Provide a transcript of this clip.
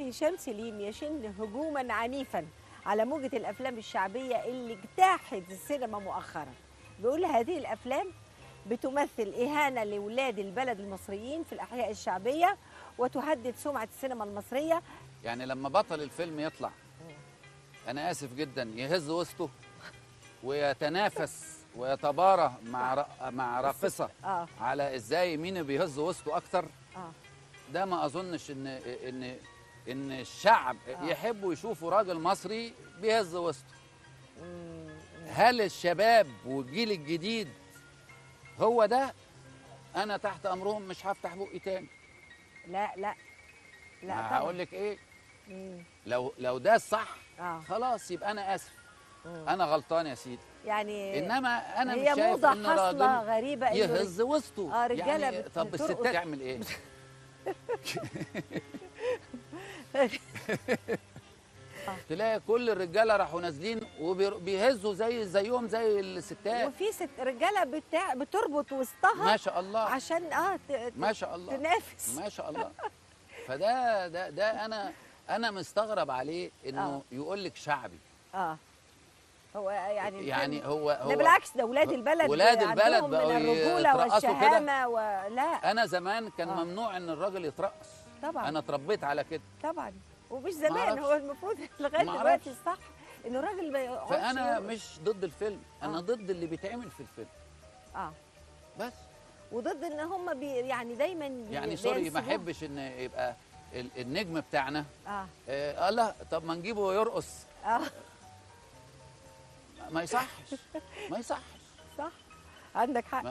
هشام سليم يشن هجوما عنيفا على موجة الأفلام الشعبية اللي اجتاحت السينما مؤخرا. بيقول هذه الأفلام بتمثل إهانة لولاد البلد المصريين في الأحياء الشعبية وتهدد سمعة السينما المصرية. يعني لما بطل الفيلم يطلع، أنا آسف جدا، يهز وسطه ويتنافس ويتبارى مع راقصة على إزاي مين بيهز وسطه أكتر. ده ما أظنش إن الشعب يحبوا يشوفوا راجل مصري بيهز وسطه. هل الشباب والجيل الجديد هو ده؟ أنا تحت أمرهم، مش هفتح بقي تاني. لا لا لا، هقول لك إيه؟ لو ده الصح خلاص يبقى أنا آسف، أنا غلطان يا سيدي. يعني انما انا مش هي شايف موضة ان حاصلة راجل غريبة يهز وسطه. رجالة يعني طب الستات تعمل ايه؟ تلاقي كل الرجاله راحوا نازلين وبيهزوا زيهم زي الستات. وفي رجاله بتربط وسطها ما شاء الله عشان ما شاء الله تنافس ما شاء الله. فده انا مستغرب عليه انه يقول لك شعبي. هو يعني هو ده بالعكس، ده ولاد البلد بقوا من الرجوله والشهامه لا. انا زمان كان ممنوع ان الراجل يترقص. طبعا انا اتربيت على كده طبعا، ومش زمان، هو المفروض لغايه دلوقتي الصح انه الراجل ما يقعدش. فانا مش ضد الفيلم، انا ضد اللي بيتعمل في الفيلم. بس وضد ان هم يعني دايما يعني سوري، ما احبش ان يبقى النجم بتاعنا لا طب ما نجيبه يرقص. ما يصحش ما يصحش. صح، عندك حق.